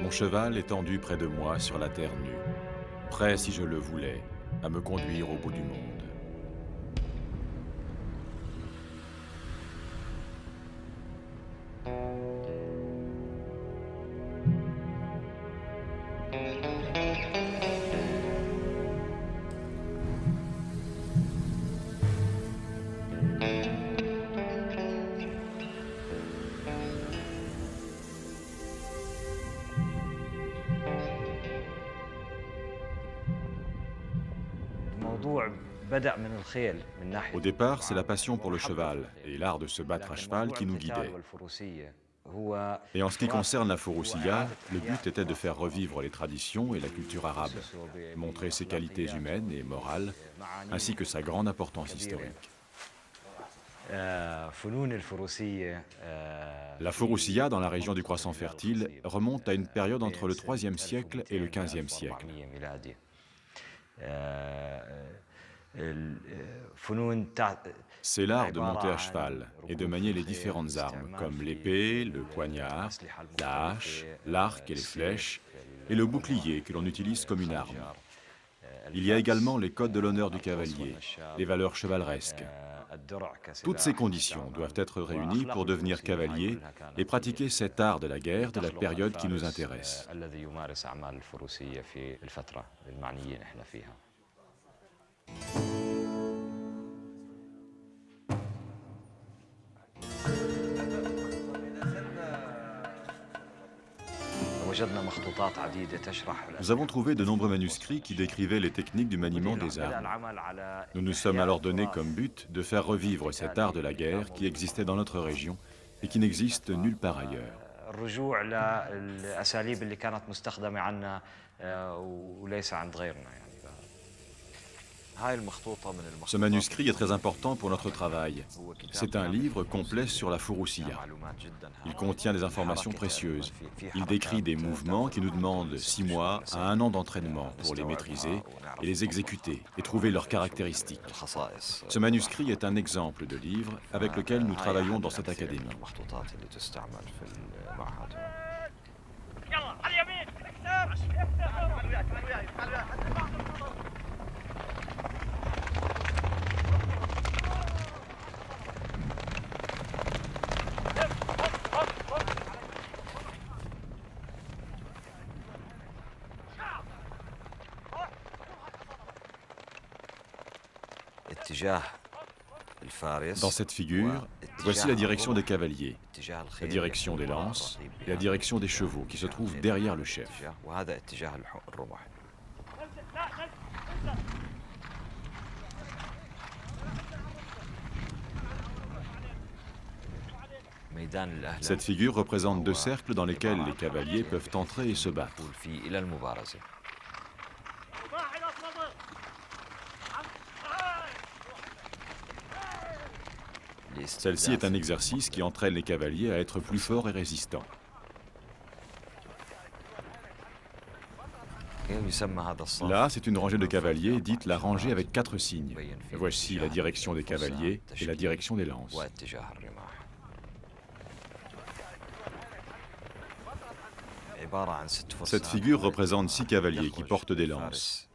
Mon cheval est tendu près de moi sur la terre nue, prêt, si je le voulais, à me conduire au bout du monde. Au départ, c'est la passion pour le cheval et l'art de se battre à cheval qui nous guidait. Et en ce qui concerne la Furusiyya, le but était de faire revivre les traditions et la culture arabe, montrer ses qualités humaines et morales, ainsi que sa grande importance historique. La Furusiyya, dans la région du Croissant fertile, remonte à une période entre le IIIe siècle et le XVe siècle. C'est l'art de monter à cheval et de manier les différentes armes, comme l'épée, le poignard, la hache, l'arc et les flèches, et le bouclier que l'on utilise comme une arme. Il y a également les codes de l'honneur du cavalier, les valeurs chevaleresques. Toutes ces conditions doivent être réunies pour devenir cavalier et pratiquer cet art de la guerre de la période qui nous intéresse. Nous avons trouvé de nombreux manuscrits qui décrivaient les techniques du maniement des armes. Nous nous sommes alors donné comme but de faire revivre cet art de la guerre qui existait dans notre région et qui n'existe nulle part ailleurs. Ce manuscrit est très important pour notre travail. C'est un livre complet sur la Furusiyya. Il contient des informations précieuses. Il décrit des mouvements qui nous demandent 6 mois à 1 an d'entraînement pour les maîtriser et les exécuter et trouver leurs caractéristiques. Ce manuscrit est un exemple de livre avec lequel nous travaillons dans cette académie. Dans cette figure, voici la direction des cavaliers, la direction des lances et la direction des chevaux qui se trouvent derrière le chef. Cette figure représente 2 cercles dans lesquels les cavaliers peuvent entrer et se battre. Celle-ci est un exercice qui entraîne les cavaliers à être plus forts et résistants. Là, c'est une rangée de cavaliers, dite la rangée avec 4 signes. Voici la direction des cavaliers et la direction des lances. Cette figure représente 6 cavaliers qui portent des lances.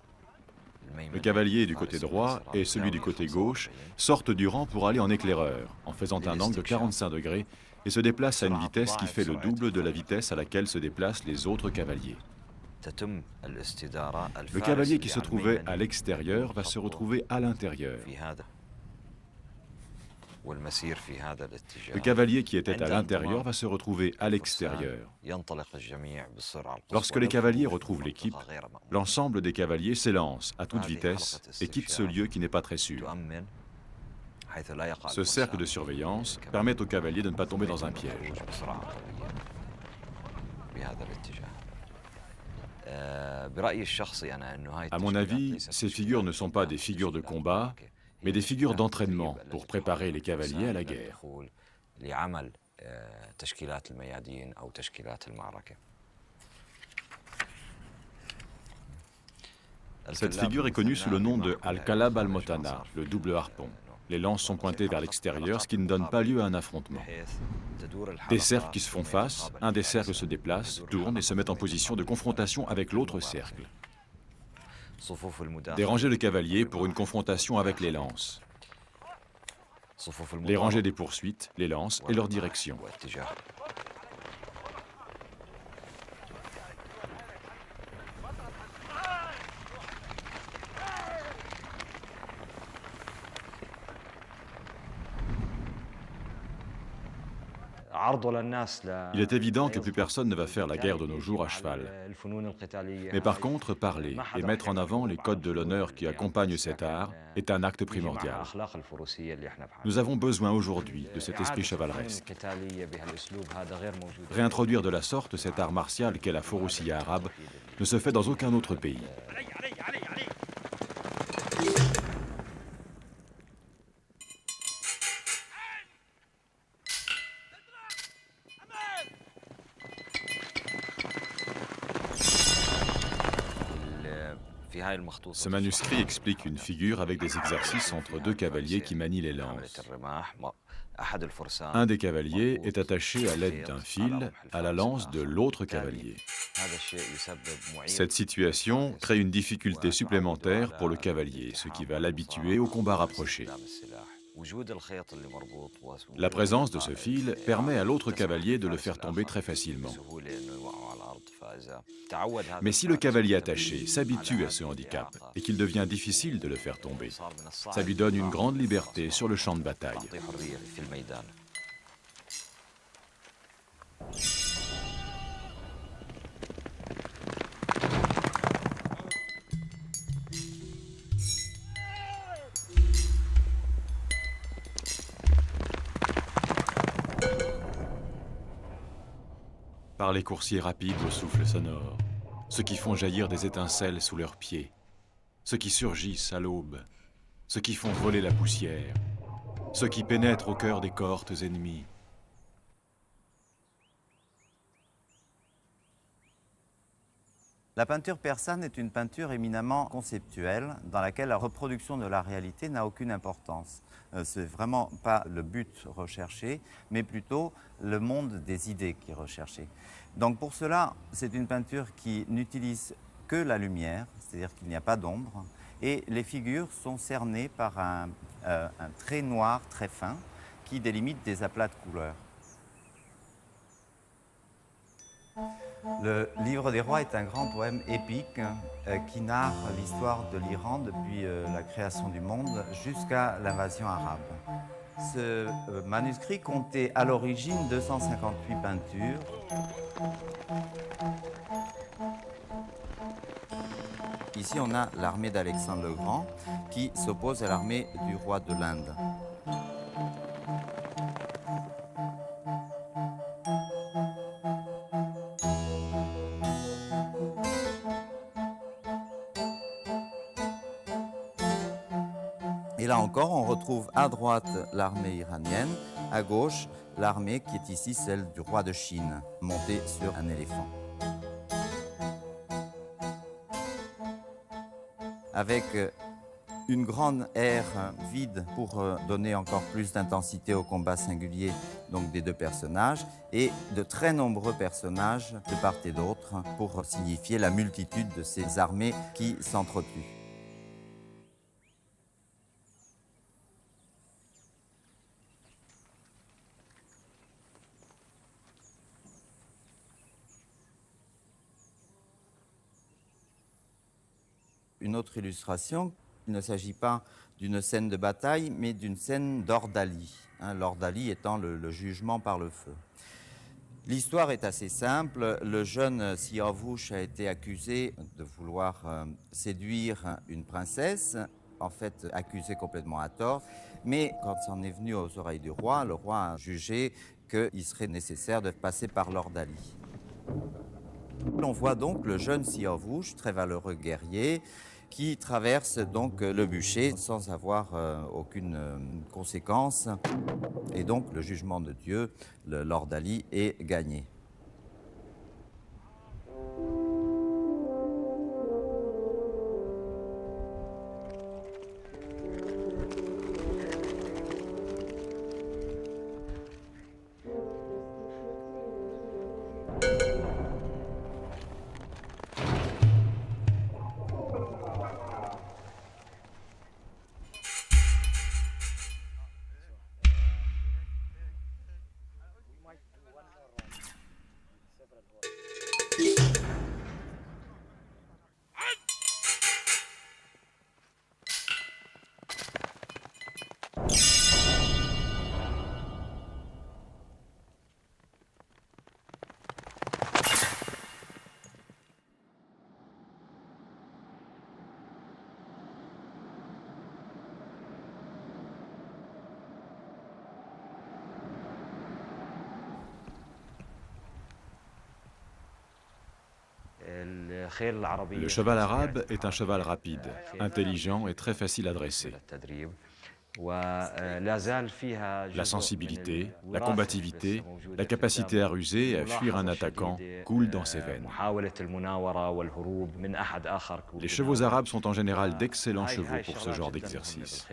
Le cavalier du côté droit et celui du côté gauche sortent du rang pour aller en éclaireur, en faisant un angle de 45 degrés et se déplacent à une vitesse qui fait le double de la vitesse à laquelle se déplacent les autres cavaliers. Le cavalier qui se trouvait à l'extérieur va se retrouver à l'intérieur. Le cavalier qui était à l'intérieur va se retrouver à l'extérieur. Lorsque les cavaliers retrouvent l'équipe, l'ensemble des cavaliers s'élance à toute vitesse et quitte ce lieu qui n'est pas très sûr. Ce cercle de surveillance permet aux cavaliers de ne pas tomber dans un piège. À mon avis, ces figures ne sont pas des figures de combat, mais des figures d'entraînement pour préparer les cavaliers à la guerre. Cette figure est connue sous le nom de Al-Kalab al-Motana, le double harpon. Les lances sont pointées vers l'extérieur, ce qui ne donne pas lieu à un affrontement. Des cercles qui se font face, un des cercles se déplace, tourne et se met en position de confrontation avec l'autre cercle. Des rangées de cavaliers pour une confrontation avec les lances. Les rangées des poursuites, les lances et leur direction. Il est évident que plus personne ne va faire la guerre de nos jours à cheval. Mais par contre, parler et mettre en avant les codes de l'honneur qui accompagnent cet art est un acte primordial. Nous avons besoin aujourd'hui de cet esprit chevaleresque. Réintroduire de la sorte cet art martial qu'est la foroussia arabe ne se fait dans aucun autre pays. Ce manuscrit explique une figure avec des exercices entre deux cavaliers qui manient les lances. Un des cavaliers est attaché à l'aide d'un fil à la lance de l'autre cavalier. Cette situation crée une difficulté supplémentaire pour le cavalier, ce qui va l'habituer au combat rapproché. La présence de ce fil permet à l'autre cavalier de le faire tomber très facilement. Mais si le cavalier attaché s'habitue à ce handicap et qu'il devient difficile de le faire tomber, ça lui donne une grande liberté sur le champ de bataille. Par les coursiers rapides au souffle sonore, ceux qui font jaillir des étincelles sous leurs pieds, ceux qui surgissent à l'aube, ceux qui font voler la poussière, ceux qui pénètrent au cœur des cohortes ennemies. La peinture persane est une peinture éminemment conceptuelle dans laquelle la reproduction de la réalité n'a aucune importance. C'est vraiment pas le but recherché, mais plutôt le monde des idées qui est recherché. Donc pour cela, c'est une peinture qui n'utilise que la lumière, c'est-à-dire qu'il n'y a pas d'ombre, et les figures sont cernées par un trait noir très fin qui délimite des aplats de couleurs. Le Livre des Rois est un grand poème épique qui narre l'histoire de l'Iran depuis la création du monde jusqu'à l'invasion arabe. Ce manuscrit comptait à l'origine 258 peintures. Ici, on a l'armée d'Alexandre le Grand qui s'oppose à l'armée du roi de l'Inde. Et là encore, on retrouve à droite l'armée iranienne, à gauche l'armée qui est ici celle du roi de Chine, montée sur un éléphant. Avec une grande aire vide pour donner encore plus d'intensité au combat singulier donc des deux personnages, et de très nombreux personnages de part et d'autre pour signifier la multitude de ces armées qui s'entretuent. Une autre illustration, il ne s'agit pas d'une scène de bataille, mais d'une scène d'ordalie, l'ordalie étant le jugement par le feu. L'histoire est assez simple. Le jeune Siarvouch a été accusé de vouloir séduire une princesse, en fait accusé complètement à tort, mais quand c'en est venu aux oreilles du roi, le roi a jugé qu'il serait nécessaire de passer par l'ordalie. On voit donc le jeune Siarvouch, très valeureux guerrier, qui traverse donc le bûcher sans avoir aucune conséquence. Et donc le jugement de Dieu, l'ordalie, est gagné. Le cheval arabe est un cheval rapide, intelligent et très facile à dresser. La sensibilité, la combativité, la capacité à ruser et à fuir un attaquant coulent dans ses veines. Les chevaux arabes sont en général d'excellents chevaux pour ce genre d'exercice.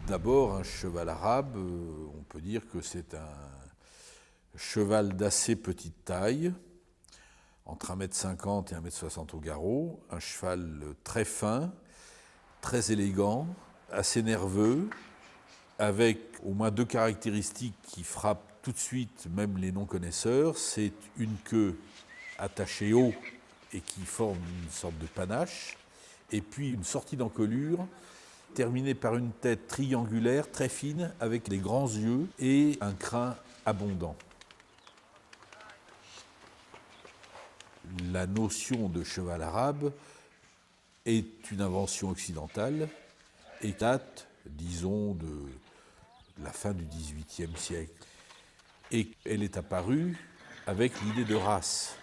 D'abord, un cheval arabe, on peut dire que c'est un cheval d'assez petite taille, entre 1,50 m et 1,60 m au garrot, un cheval très fin, très élégant, assez nerveux, avec au moins deux caractéristiques qui frappent tout de suite même les non-connaisseurs. C'est une queue attachée haut et qui forme une sorte de panache, et puis une sortie d'encolure terminée par une tête triangulaire très fine avec des grands yeux et un crin abondant. La notion de cheval arabe est une invention occidentale et date, disons, de la fin du XVIIIe siècle. Et elle est apparue avec l'idée de race.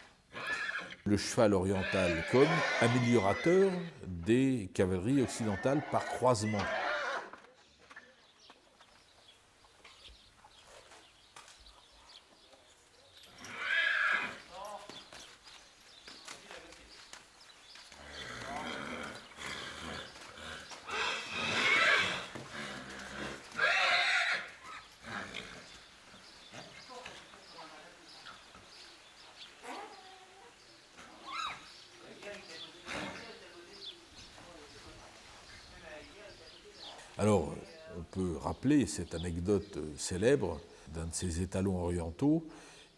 Le cheval oriental comme améliorateur des cavaleries occidentales par croisement. Alors, on peut rappeler cette anecdote célèbre d'un de ces étalons orientaux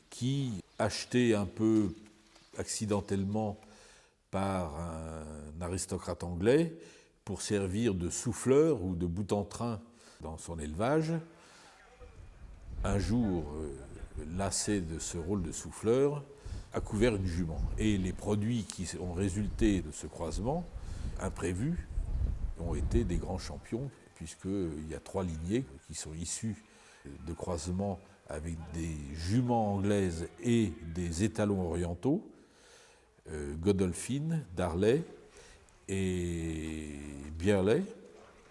qui, acheté un peu accidentellement par un aristocrate anglais pour servir de souffleur ou de boute-en-train dans son élevage, un jour, lassé de ce rôle de souffleur, a couvert une jument. Et les produits qui ont résulté de ce croisement, imprévus, ont été des grands champions, puisqu'il y a 3 lignées qui sont issues de croisements avec des juments anglaises et des étalons orientaux, Godolphin, Darley et Byerley,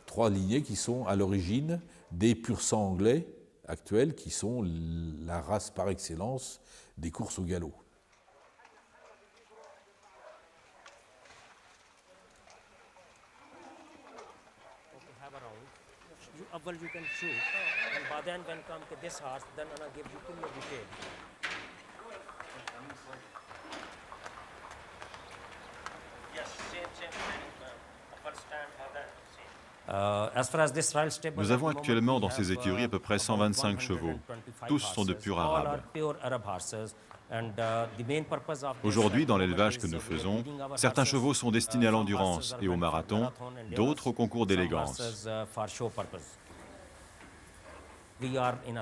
3 lignées qui sont à l'origine des pur-sang anglais actuels, qui sont la race par excellence des courses au galop. Well, you can shoot, and then when come to this horse, then I'll give you full detail. Yes, same training. First time for that. As far as this trial stable, Nous avons actuellement dans ces écuries à peu près 125 chevaux. Tous sont de pur arabe. Aujourd'hui, dans l'élevage que nous faisons, certains chevaux sont destinés à l'endurance et au marathon, d'autres au concours d'élégance.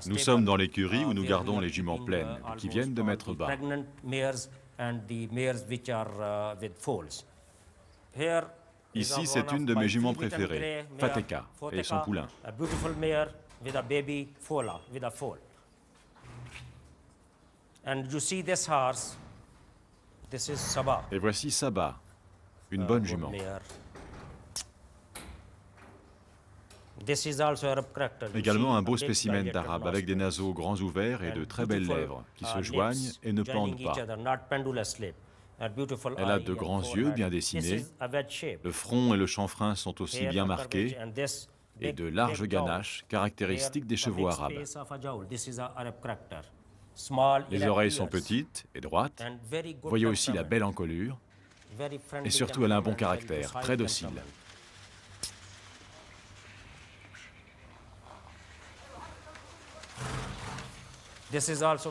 Nous sommes dans l'écurie où nous gardons les juments pleines, qui viennent de mettre bas. Ici, c'est une de mes juments préférées, Fateka, et son poulain. Et voici Saba, une bonne jument. Également un beau spécimen d'arabe avec des naseaux grands ouverts et de très belles lèvres qui se joignent et ne pendent pas. Elle a de grands yeux bien dessinés, le front et le chanfrein sont aussi bien marqués et de larges ganaches caractéristiques des chevaux arabes. Les oreilles sont petites et droites. Voyez aussi la belle encolure. Et surtout, elle a un bon caractère, très docile.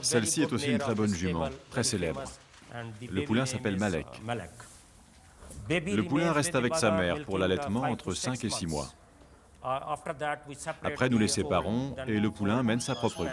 Celle-ci est aussi une très bonne jument, très célèbre. Le poulain s'appelle Malek. Le poulain reste avec sa mère pour l'allaitement entre 5 et 6 mois. Après, nous les séparons et le poulain mène sa propre vie.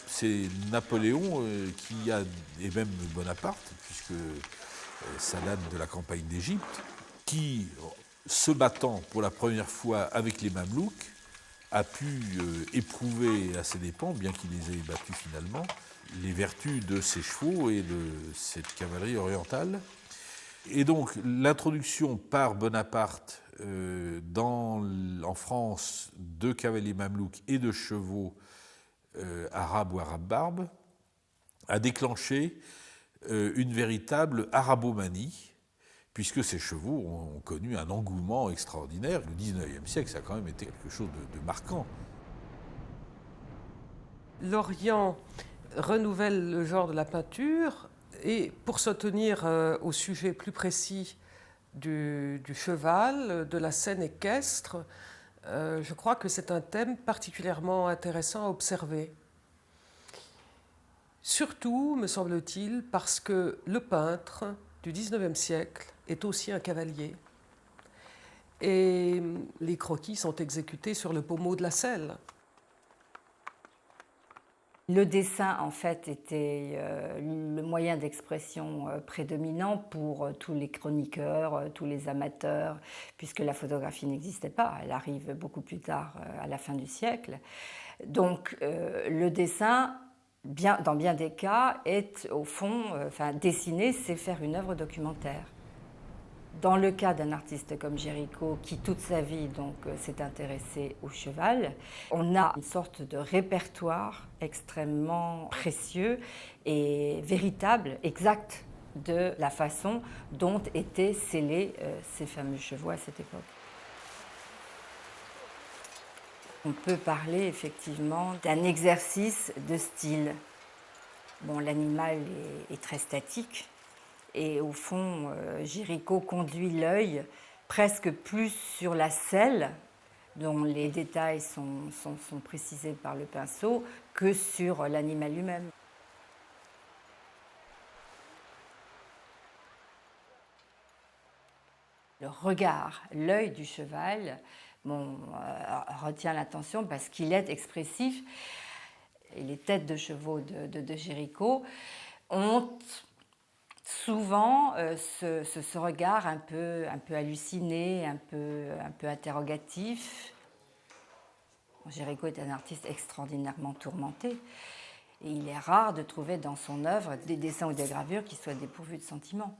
C'est Napoléon et même Bonaparte, puisque ça date de la campagne d'Égypte, qui, se battant pour la première fois avec les Mamelouks, a pu éprouver à ses dépens, bien qu'il les ait battus finalement, les vertus de ces chevaux et de cette cavalerie orientale. Et donc l'introduction par Bonaparte en France de cavaliers mamelouks et de chevaux arabes ou arabes barbes a déclenché une véritable arabomanie, puisque ces chevaux ont connu un engouement extraordinaire. Le 19e siècle, ça a quand même été quelque chose de marquant. L'Orient renouvelle le genre de la peinture et pour se tenir au sujet plus précis du cheval, de la scène équestre, je crois que c'est un thème particulièrement intéressant à observer. Surtout, me semble-t-il, parce que le peintre du XIXe siècle est aussi un cavalier. Et les croquis sont exécutés sur le pommeau de la selle. Le dessin, en fait, était le moyen d'expression prédominant pour tous les chroniqueurs, tous les amateurs, puisque la photographie n'existait pas. Elle arrive beaucoup plus tard, à la fin du siècle. Donc, le dessin, dans bien des cas, est au fond, dessiner, c'est faire une œuvre documentaire. Dans le cas d'un artiste comme Géricault, qui toute sa vie s'est intéressé au cheval, on a une sorte de répertoire extrêmement précieux et véritable, exact, de la façon dont étaient scellés ces fameux chevaux à cette époque. On peut parler effectivement d'un exercice de style. Bon, l'animal est très statique. Et au fond, Géricault conduit l'œil presque plus sur la selle, dont les détails sont précisés par le pinceau, que sur l'animal lui-même. Le regard, l'œil du cheval retient l'attention parce qu'il est expressif. Et les têtes de chevaux de Géricault ont souvent ce regard un peu halluciné, un peu interrogatif. Géricault est un artiste extraordinairement tourmenté. Et il est rare de trouver dans son œuvre des dessins ou des gravures qui soient dépourvus de sentiments.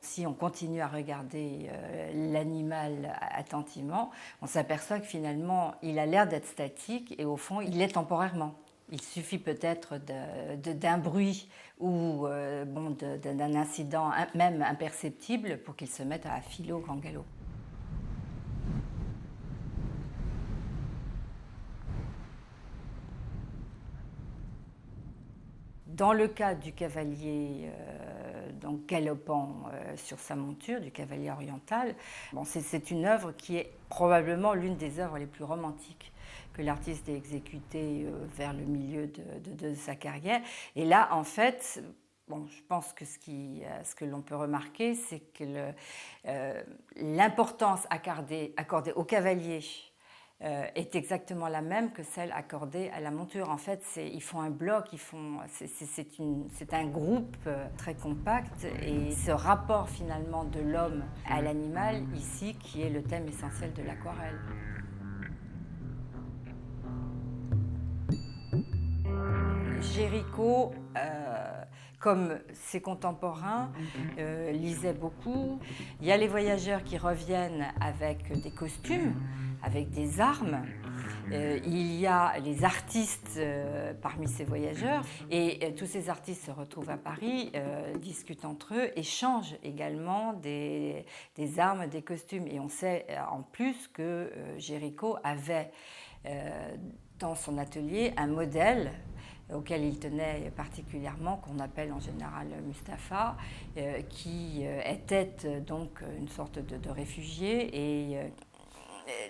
Si on continue à regarder l'animal attentivement, on s'aperçoit que finalement, il a l'air d'être statique et au fond, il l'est temporairement. Il suffit peut-être d'un bruit ou d'un incident même imperceptible pour qu'il se mette à filer au grand galop. Dans le cas du cavalier donc galopant sur sa monture du cavalier oriental. Bon, c'est une œuvre qui est probablement l'une des œuvres les plus romantiques que l'artiste ait exécutées vers le milieu de sa carrière. Et là, en fait, bon, je pense que ce que l'on peut remarquer, c'est que l'importance accordée au cavalier est exactement la même que celle accordée à la monture. En fait, ils font un bloc, c'est un groupe très compact, et ce rapport finalement de l'homme à l'animal ici qui est le thème essentiel de l'aquarelle. Géricault, comme ses contemporains, lisait beaucoup. Il y a les voyageurs qui reviennent avec des costumes, avec des armes. Il y a les artistes parmi ces voyageurs, et tous ces artistes se retrouvent à Paris, discutent entre eux, échangent également des armes, des costumes. Et on sait en plus que Géricault avait dans son atelier un modèle auquel il tenait particulièrement, qu'on appelle en général Mustapha, qui était donc une sorte de réfugié. Et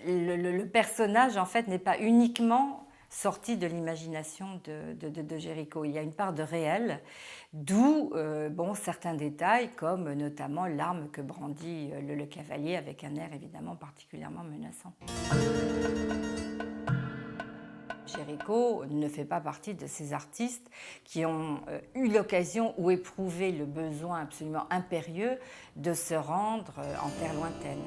le personnage, en fait, n'est pas uniquement sorti de l'imagination de Géricault. Il y a une part de réel, d'où certains détails, comme notamment l'arme que brandit le cavalier, avec un air évidemment particulièrement menaçant. Géricault ne fait pas partie de ces artistes qui ont eu l'occasion ou éprouvé le besoin absolument impérieux de se rendre en terre lointaine.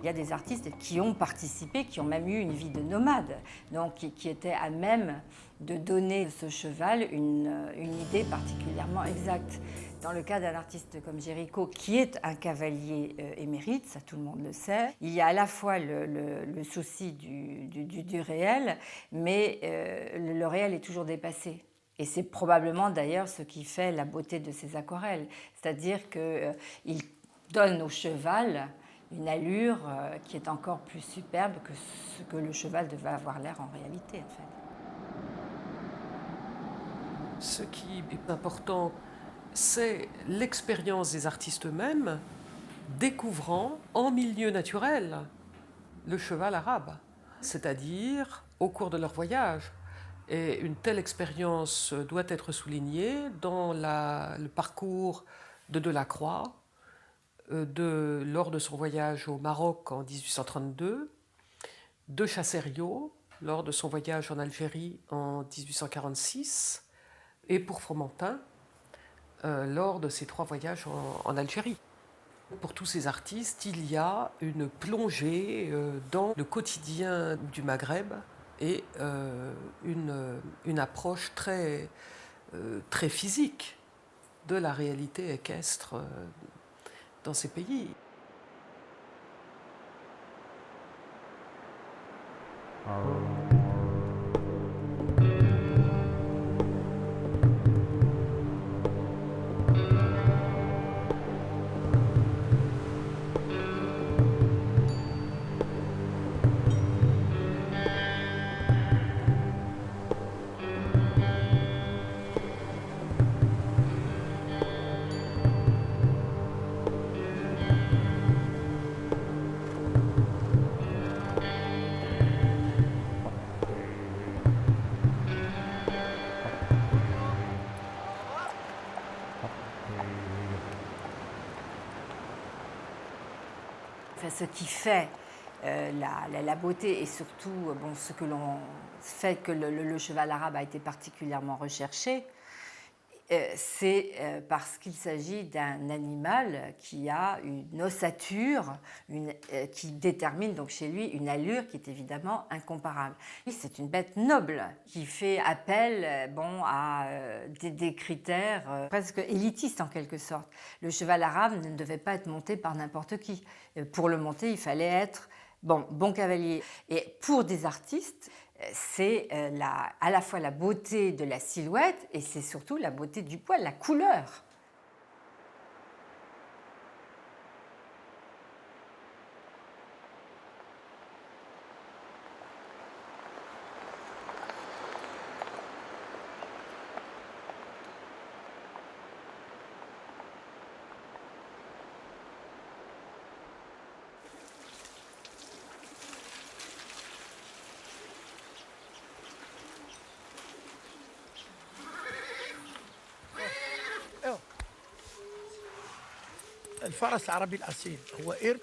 Il y a des artistes qui ont participé, qui ont même eu une vie de nomade, donc qui étaient à même de donner à ce cheval une idée particulièrement exacte. Dans le cas d'un artiste comme Géricault, qui est un cavalier émérite, ça tout le monde le sait, il y a à la fois le souci du réel, mais le réel est toujours dépassé. Et c'est probablement d'ailleurs ce qui fait la beauté de ses aquarelles, c'est-à-dire qu'il donne au cheval une allure qui est encore plus superbe que ce que le cheval devait avoir l'air en réalité, en fait. Ce qui est important, c'est l'expérience des artistes eux-mêmes découvrant en milieu naturel le cheval arabe, c'est-à-dire au cours de leur voyage. Et une telle expérience doit être soulignée dans le parcours de Delacroix, lors de son voyage au Maroc en 1832, de Chassériau lors de son voyage en Algérie en 1846, et pour Fromentin lors de ses 3 voyages en Algérie. Pour tous ces artistes, il y a une plongée dans le quotidien du Maghreb et une approche très physique de la réalité équestre dans ces pays. Ce qui fait la beauté et surtout ce que l'on fait que le cheval arabe a été particulièrement recherché, c'est parce qu'il s'agit d'un animal qui a une ossature qui détermine donc chez lui une allure qui est évidemment incomparable. C'est une bête noble qui fait appel à des critères presque élitistes en quelque sorte. Le cheval arabe ne devait pas être monté par n'importe qui. Pour le monter, il fallait être bon cavalier. Et pour des artistes, c'est à la fois la beauté de la silhouette et c'est surtout la beauté du poil, la couleur.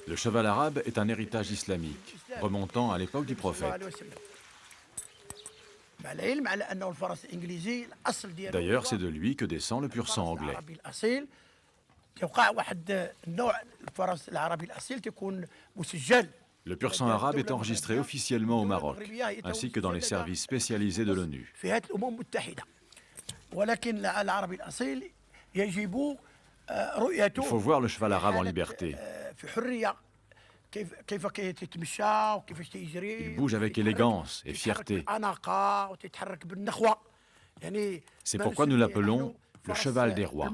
Le cheval arabe est un héritage islamique, remontant à l'époque du prophète. D'ailleurs, c'est de lui que descend le pur sang anglais. Le pur sang arabe est enregistré officiellement au Maroc, ainsi que dans les services spécialisés de l'ONU. Il faut voir le cheval arabe en liberté. Il bouge avec élégance et fierté. C'est pourquoi nous l'appelons le cheval des rois.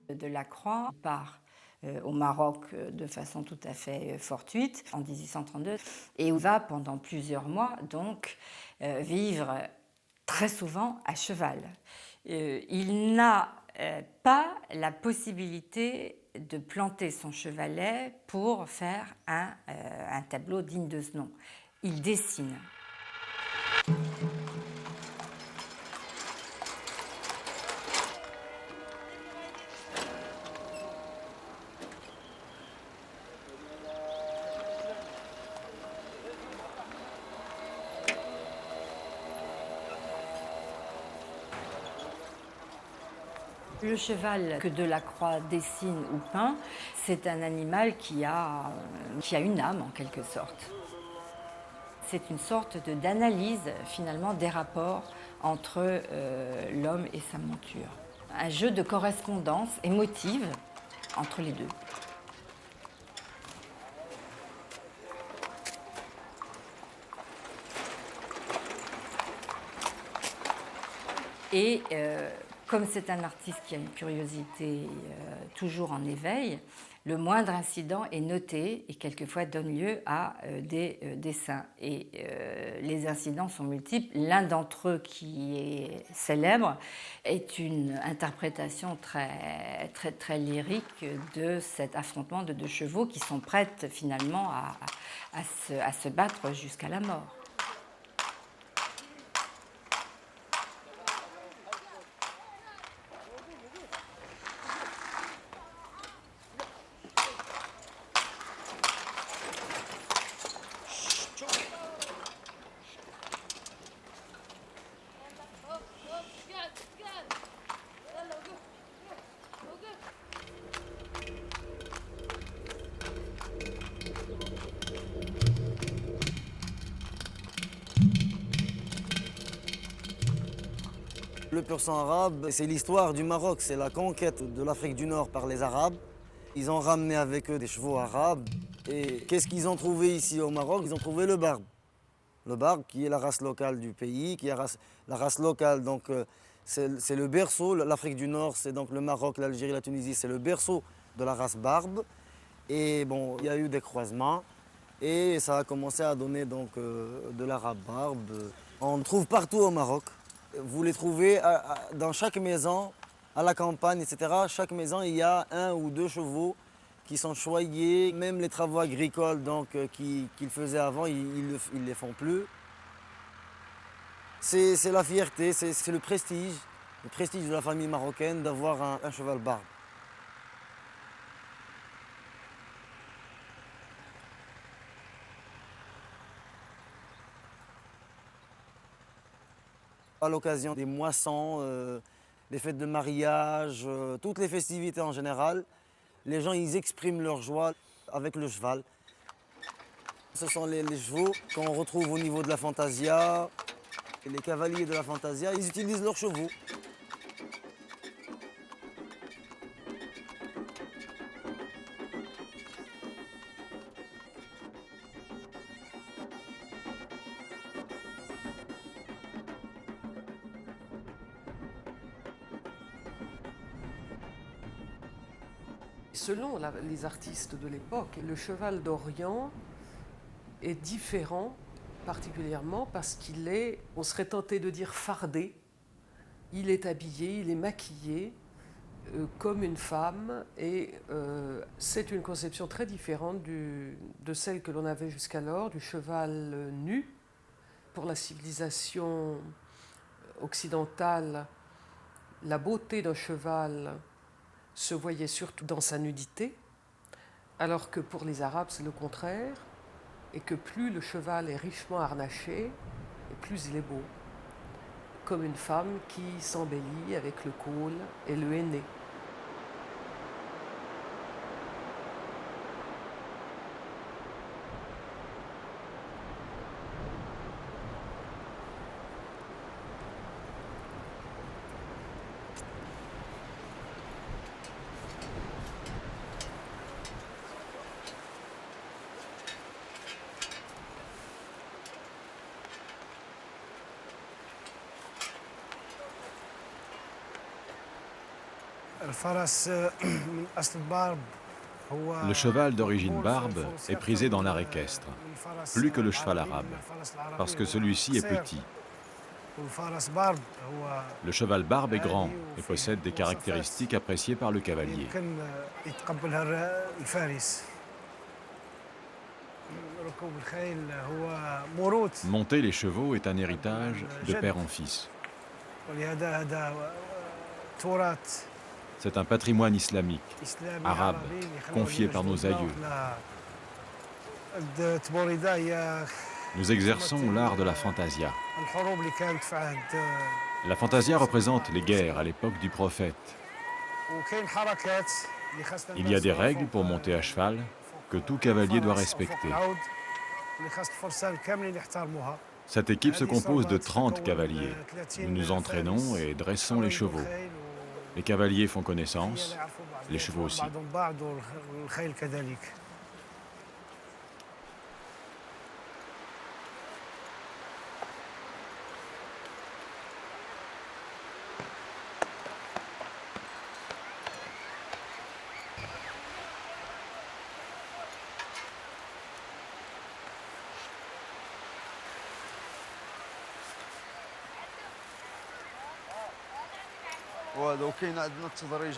Delacroix part au Maroc de façon tout à fait fortuite en 1832 et va pendant plusieurs mois donc vivre très souvent à cheval. Il n'a pas la possibilité de planter son chevalet pour faire un tableau digne de ce nom. Il dessine. Le cheval que Delacroix dessine ou peint, c'est un animal qui a une âme en quelque sorte. C'est une sorte d'analyse finalement des rapports entre l'homme et sa monture. Un jeu de correspondance émotive entre les deux. Et comme c'est un artiste qui a une curiosité toujours en éveil, le moindre incident est noté et quelquefois donne lieu à des dessins. Et les incidents sont multiples. L'un d'entre eux, qui est célèbre, est une interprétation très, très, très lyrique de cet affrontement de deux chevaux qui sont prêts finalement à se battre jusqu'à la mort. Le pur sang arabe, c'est l'histoire du Maroc, c'est la conquête de l'Afrique du Nord par les Arabes. Ils ont ramené avec eux des chevaux arabes. Et qu'est-ce qu'ils ont trouvé ici au Maroc? Ils ont trouvé le barbe. Le barbe qui est la race locale du pays, qui est la race locale, donc c'est le berceau. L'Afrique du Nord, c'est donc le Maroc, l'Algérie, la Tunisie, c'est le berceau de la race barbe. Et bon, il y a eu des croisements et ça a commencé à donner donc de l'arabe barbe. On le trouve partout au Maroc. Vous les trouvez dans chaque maison, à la campagne, etc. Chaque maison, il y a un ou deux chevaux qui sont choyés. Même les travaux agricoles qu'ils faisaient avant, ils ne les font plus. C'est la fierté, c'est le prestige de la famille marocaine d'avoir un cheval barbe. À l'occasion des moissons, des fêtes de mariage, toutes les festivités en général, les gens ils expriment leur joie avec le cheval. Ce sont les chevaux qu'on retrouve au niveau de la fantasia. Et les cavaliers de la fantasia, ils utilisent leurs chevaux. Selon les artistes de l'époque, le cheval d'Orient est différent particulièrement parce qu'il est, on serait tenté de dire fardé. Il est habillé, il est maquillé comme une femme et c'est une conception très différente de celle que l'on avait jusqu'alors du cheval nu. Pour la civilisation occidentale, la beauté d'un cheval se voyait surtout dans sa nudité, alors que pour les Arabes, c'est le contraire, et que plus le cheval est richement harnaché, et plus il est beau, comme une femme qui s'embellit avec le col et le henné. Le cheval d'origine barbe est prisé dans l'art équestre, plus que le cheval arabe, parce que celui-ci est petit. Le cheval barbe est grand et possède des caractéristiques appréciées par le cavalier. Monter les chevaux est un héritage de père en fils. C'est un patrimoine islamique, arabe, confié par nos aïeux. Nous exerçons l'art de la fantasia. La fantasia représente les guerres à l'époque du prophète. Il y a des règles pour monter à cheval que tout cavalier doit respecter. Cette équipe se compose de 30 cavaliers. Nous nous entraînons et dressons les chevaux. Les cavaliers font connaissance, les chevaux aussi.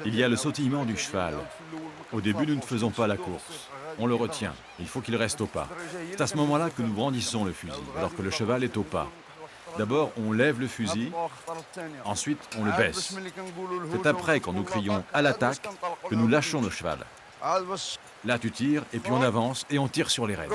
Il y a le sautillement du cheval. Au début, nous ne faisons pas la course. On le retient. Il faut qu'il reste au pas. C'est à ce moment-là que nous brandissons le fusil, alors que le cheval est au pas. D'abord, on lève le fusil, ensuite on le baisse. C'est après, quand nous crions « à l'attaque », que nous lâchons le cheval. Là, tu tires, et puis on avance, et on tire sur les rênes.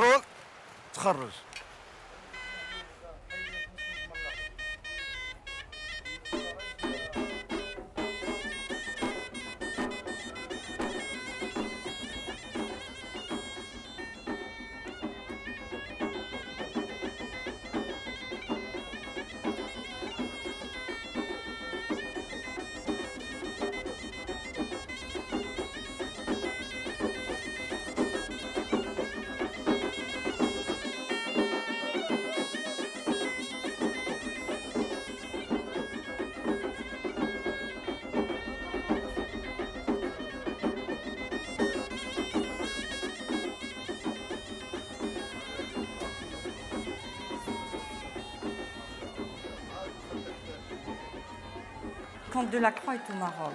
Quand Delacroix est au Maroc,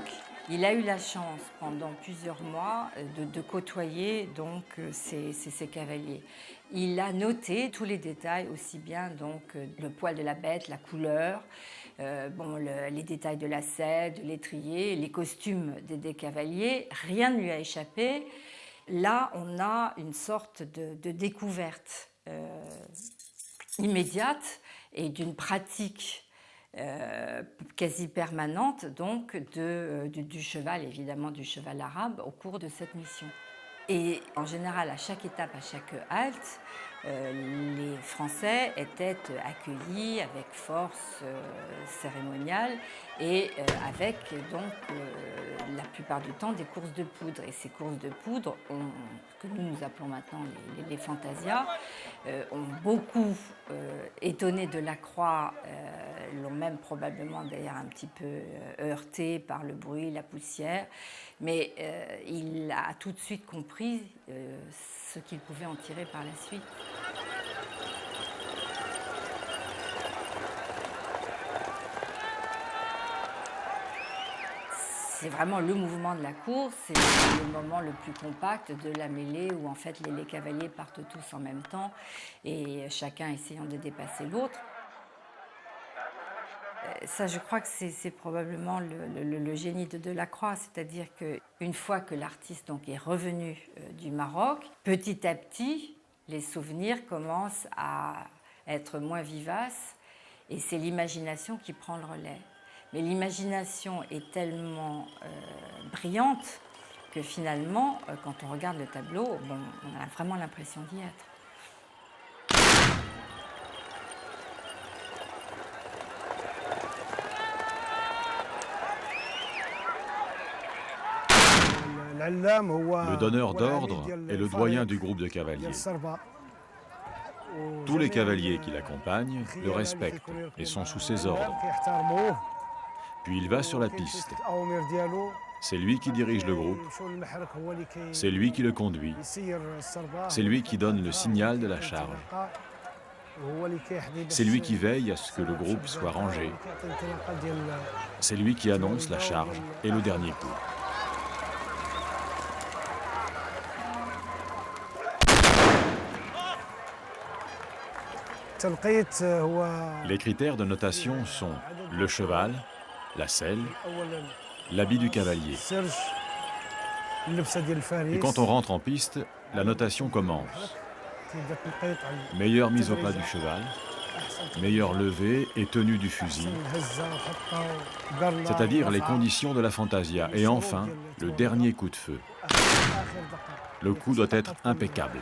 il a eu la chance pendant plusieurs mois de côtoyer donc ces cavaliers. Il a noté tous les détails, aussi bien donc le poil de la bête, la couleur, les détails de la selle, de l'étrier, les costumes des cavaliers. Rien ne lui a échappé. Là, on a une sorte de découverte immédiate et d'une pratique quasi permanente donc du cheval, évidemment du cheval arabe, au cours de cette mission. Et en général, à chaque étape, à chaque halte, les Français étaient accueillis avec force cérémoniale et avec donc la plupart du temps des courses de poudre. Et ces courses de poudre, que nous appelons maintenant les fantasias, ont beaucoup étonné Delacroix, l'ont même probablement d'ailleurs un petit peu heurté par le bruit, la poussière, mais il a tout de suite compris ce qu'il pouvait en tirer par la suite. C'est vraiment le mouvement de la course, c'est le moment le plus compact de la mêlée où en fait les cavaliers partent tous en même temps et chacun essayant de dépasser l'autre. Ça, je crois que c'est probablement le génie de Delacroix, c'est-à-dire qu'une fois que l'artiste donc, est revenu du Maroc, petit à petit, les souvenirs commencent à être moins vivaces et c'est l'imagination qui prend le relais. Mais l'imagination est tellement brillante que finalement, quand on regarde le tableau, bon, on a vraiment l'impression d'y être. Le donneur d'ordre est le doyen du groupe de cavaliers. Tous les cavaliers qui l'accompagnent le respectent et sont sous ses ordres. Puis il va sur la piste. C'est lui qui dirige le groupe. C'est lui qui le conduit. C'est lui qui donne le signal de la charge. C'est lui qui veille à ce que le groupe soit rangé. C'est lui qui annonce la charge et le dernier coup. Les critères de notation sont le cheval, la selle, l'habit du cavalier. Et quand on rentre en piste, la notation commence. Meilleure mise au pas du cheval, meilleure levée et tenue du fusil, c'est-à-dire les conditions de la fantasia. Et enfin, le dernier coup de feu. Le coup doit être impeccable.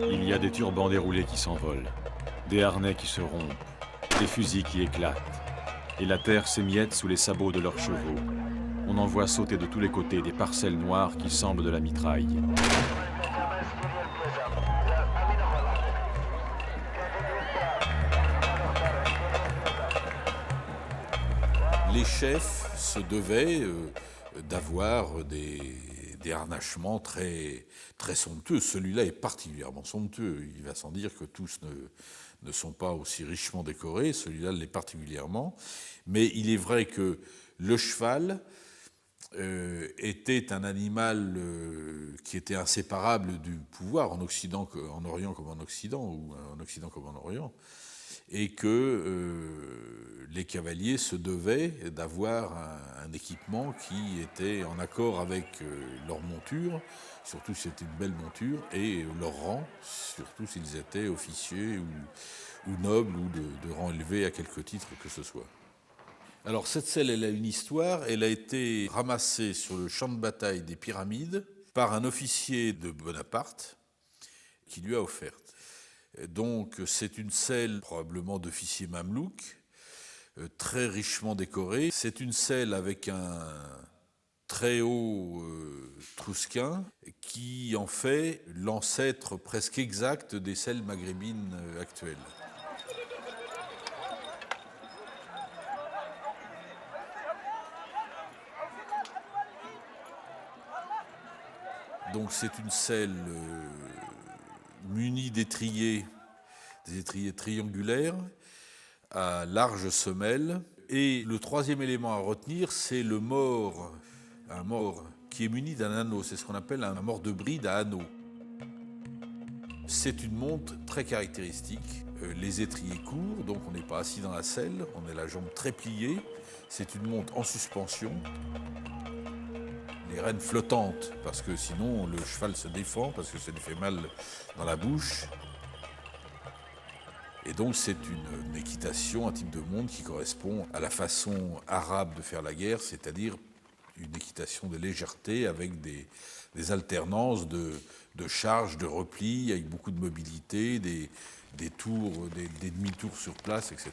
Il y a des turbans déroulés qui s'envolent, des harnais qui se rompent, des fusils qui éclatent, et la terre s'émiette sous les sabots de leurs chevaux. On en voit sauter de tous les côtés des parcelles noires qui semblent de la mitraille. Les chefs se devaient d'avoir des harnachements très, très somptueux. Celui-là est particulièrement somptueux. Il va sans dire que tous ne sont pas aussi richement décorés. Celui-là l'est particulièrement. Mais il est vrai que le cheval était un animal qui était inséparable du pouvoir en Occident, en Orient comme en Occident, ou en Occident comme en Orient, et que les cavaliers se devaient d'avoir un équipement qui était en accord avec leur monture, surtout si c'était une belle monture, et leur rang, surtout s'ils étaient officiers ou nobles ou de rang élevé à quelque titre que ce soit. Alors cette selle, elle a une histoire. Elle a été ramassée sur le champ de bataille des Pyramides par un officier de Bonaparte qui lui a offerte. Donc c'est une selle probablement d'officier mamelouk, très richement décorée. C'est une selle avec un très haut trousquin qui en fait l'ancêtre presque exact des selles maghrébines actuelles. Donc c'est une selle munie d'étriers, des étriers triangulaires, à large semelle. Et le troisième élément à retenir, c'est le mors, un mors qui est muni d'un anneau. C'est ce qu'on appelle un mors de bride à anneau. C'est une montre très caractéristique. Les étriers courts, donc on n'est pas assis dans la selle, on a la jambe très pliée. C'est une montre en suspension. Les rênes flottantes, parce que sinon le cheval se défend, parce que ça lui fait mal dans la bouche. Et donc c'est une équitation, un type de montre qui correspond à la façon arabe de faire la guerre, c'est-à-dire une équitation de légèreté avec des alternances de charges, de replis, avec beaucoup de mobilité, des tours, des demi-tours sur place, etc.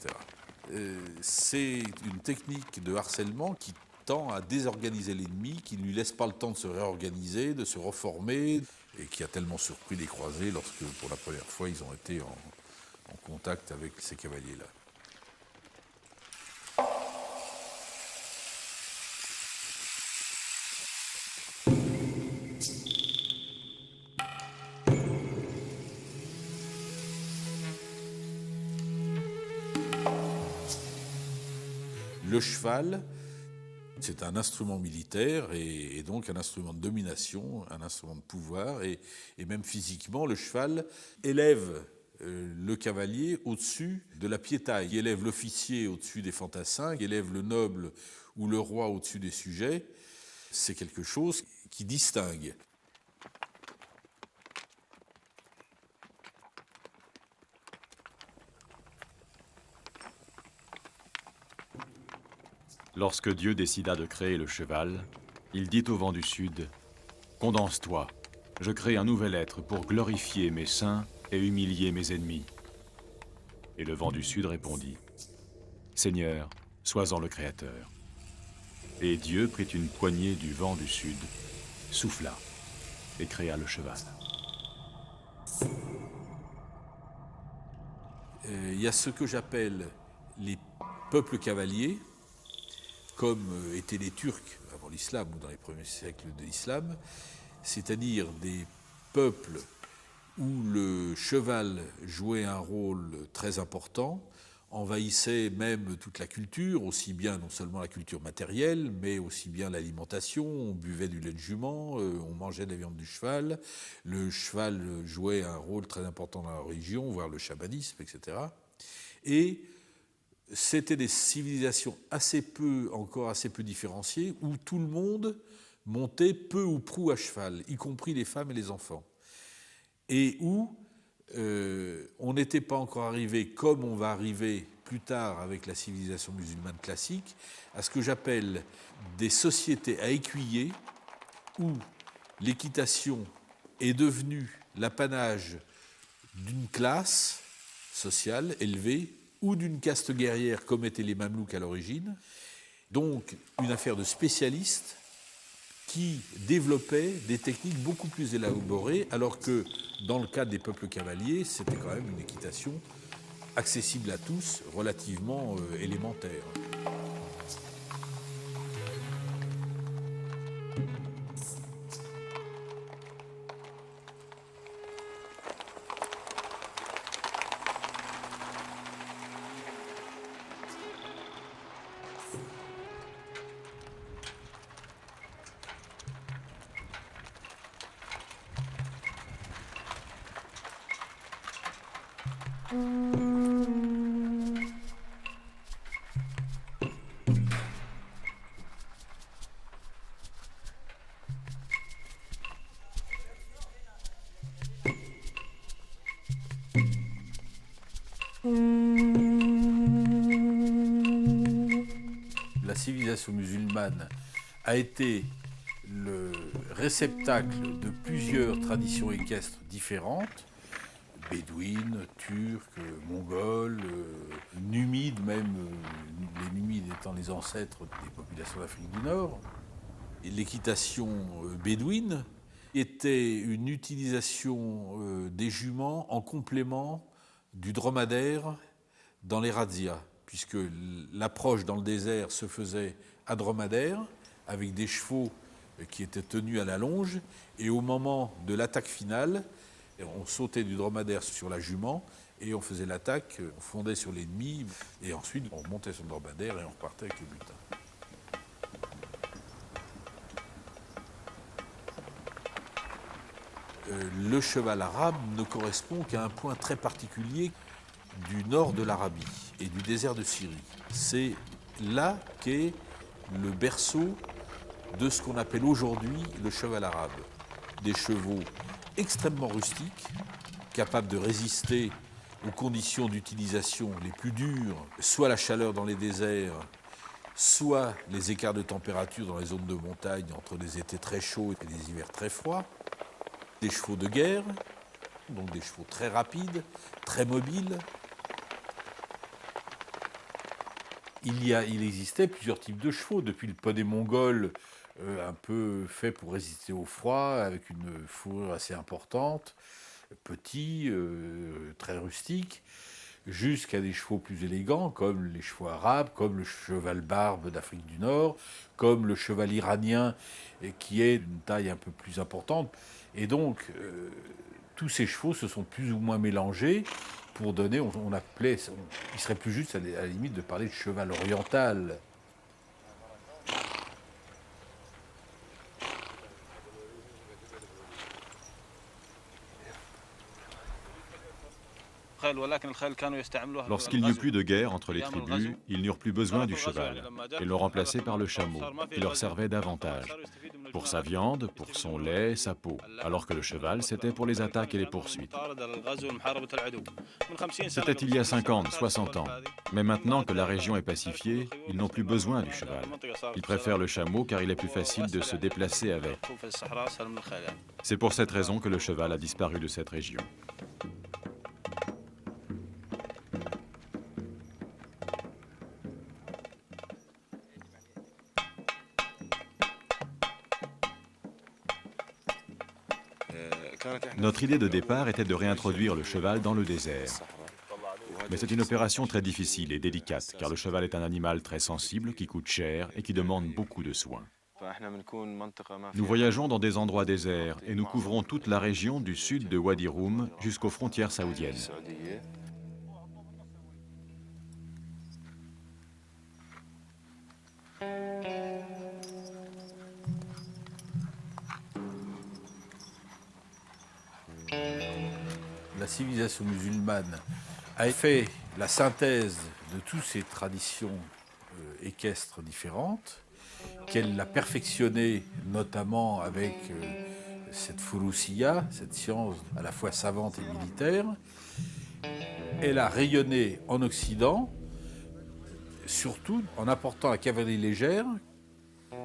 C'est une technique de harcèlement qui tend à désorganiser l'ennemi, qui ne lui laisse pas le temps de se réorganiser, de se reformer. et qui a tellement surpris les croisés lorsque, pour la première fois, ils ont été en contact avec ces cavaliers-là. Le cheval, c'est un instrument militaire et donc un instrument de domination, un instrument de pouvoir, et même physiquement, le cheval élève le cavalier au-dessus de la piétaille. Il élève l'officier au-dessus des fantassins, il élève le noble ou le roi au-dessus des sujets. C'est quelque chose qui distingue. Lorsque Dieu décida de créer le cheval, il dit au vent du sud, « Condense-toi, je crée un nouvel être pour glorifier mes saints et humilier mes ennemis. » Et le vent du sud répondit, « Seigneur, sois-en le créateur. » Et Dieu prit une poignée du vent du sud, souffla et créa le cheval. Il y a ce que j'appelle les peuples cavaliers, comme étaient les Turcs avant l'islam ou dans les premiers siècles de l'islam, c'est-à-dire des peuples où le cheval jouait un rôle très important, envahissait même toute la culture, aussi bien non seulement la culture matérielle, mais aussi bien l'alimentation. On buvait du lait de jument, on mangeait de la viande du cheval, le cheval jouait un rôle très important dans la religion, voire le chamanisme, etc. Et c'était des civilisations encore assez peu différenciées, où tout le monde montait peu ou prou à cheval, y compris les femmes et les enfants. Et où on n'était pas encore arrivé, comme on va arriver plus tard avec la civilisation musulmane classique, à ce que j'appelle des sociétés à écuyer, où l'équitation est devenue l'apanage d'une classe sociale élevée, ou d'une caste guerrière comme étaient les Mamelouks à l'origine, donc une affaire de spécialistes qui développaient des techniques beaucoup plus élaborées, alors que dans le cas des peuples cavaliers, c'était quand même une équitation accessible à tous, relativement élémentaire. La civilisation musulmane a été le réceptacle de plusieurs traditions équestres différentes, bédouines, turques, mongols, numides même, les numides étant les ancêtres des populations d'Afrique du Nord. Et l'équitation bédouine était une utilisation des juments en complément du dromadaire dans les razzias, puisque l'approche dans le désert se faisait à dromadaire, avec des chevaux qui étaient tenus à la longe, et au moment de l'attaque finale, on sautait du dromadaire sur la jument, et on faisait l'attaque, on fondait sur l'ennemi, et ensuite on montait sur le dromadaire et on repartait avec le butin. Le cheval arabe ne correspond qu'à un point très particulier du nord de l'Arabie et du désert de Syrie. C'est là qu'est le berceau de ce qu'on appelle aujourd'hui le cheval arabe. Des chevaux extrêmement rustiques, capables de résister aux conditions d'utilisation les plus dures, soit la chaleur dans les déserts, soit les écarts de température dans les zones de montagne entre des étés très chauds et des hivers très froids. Des chevaux de guerre, donc des chevaux très rapides, très mobiles. Il existait plusieurs types de chevaux, depuis le poney mongol un peu fait pour résister au froid, avec une fourrure assez importante, petit, très rustique, jusqu'à des chevaux plus élégants, comme les chevaux arabes, comme le cheval barbe d'Afrique du Nord, comme le cheval iranien, qui est d'une taille un peu plus importante. Et donc, tous ces chevaux se sont plus ou moins mélangés pour donner, on appelait, il serait plus juste à la limite de parler de cheval oriental. Lorsqu'il n'y eut plus de guerre entre les tribus, ils n'eurent plus besoin du cheval et l'ont remplacé par le chameau, qui leur servait davantage, pour sa viande, pour son lait, sa peau, alors que le cheval, c'était pour les attaques et les poursuites. C'était il y a 50, 60 ans. Mais maintenant que la région est pacifiée, ils n'ont plus besoin du cheval. Ils préfèrent le chameau car il est plus facile de se déplacer avec. C'est pour cette raison que le cheval a disparu de cette région. Notre idée de départ était de réintroduire le cheval dans le désert. Mais c'est une opération très difficile et délicate, car le cheval est un animal très sensible, qui coûte cher et qui demande beaucoup de soins. Nous voyageons dans des endroits déserts et nous couvrons toute la région du sud de Wadi Rum jusqu'aux frontières saoudiennes. La civilisation musulmane a fait la synthèse de toutes ces traditions équestres différentes, qu'elle l'a perfectionnée notamment avec cette fouroussiya, cette science à la fois savante et militaire. Elle a rayonné en Occident, surtout en apportant la cavalerie légère.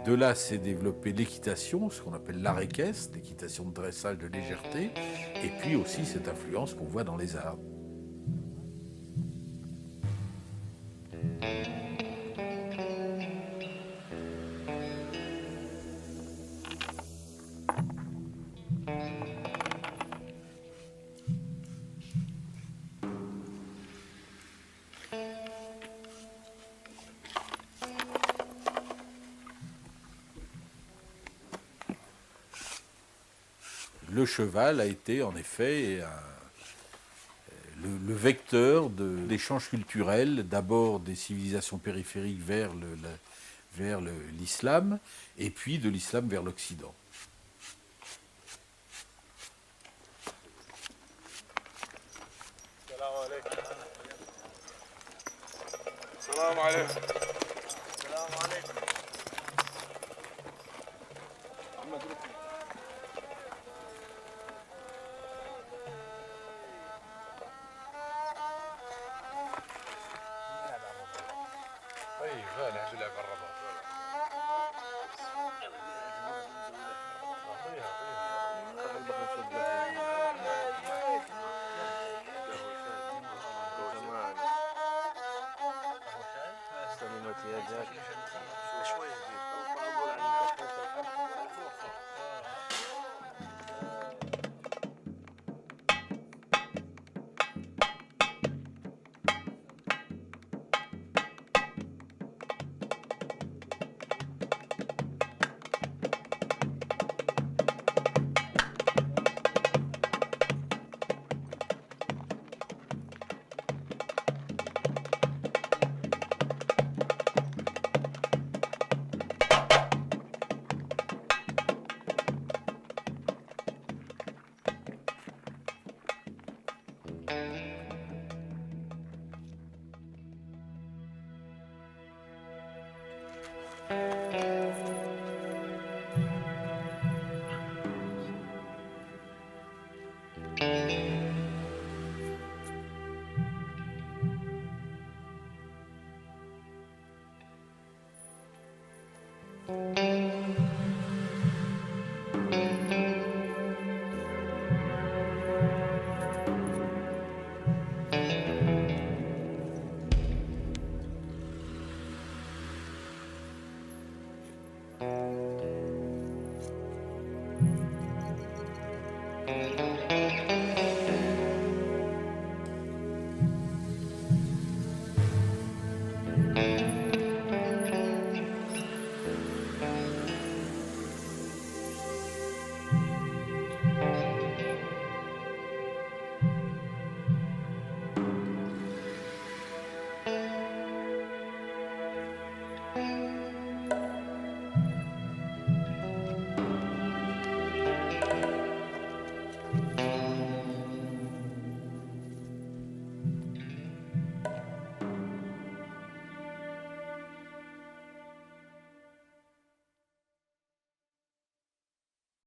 De là s'est développée l'équitation, ce qu'on appelle l'art équestre, l'équitation de dressage, de légèreté, et puis aussi cette influence qu'on voit dans les arts. Le cheval a été en effet le vecteur d'échanges culturels, d'abord des civilisations périphériques vers l'islam, et puis de l'islam vers l'Occident. Salam alaikum. Salam alaikum.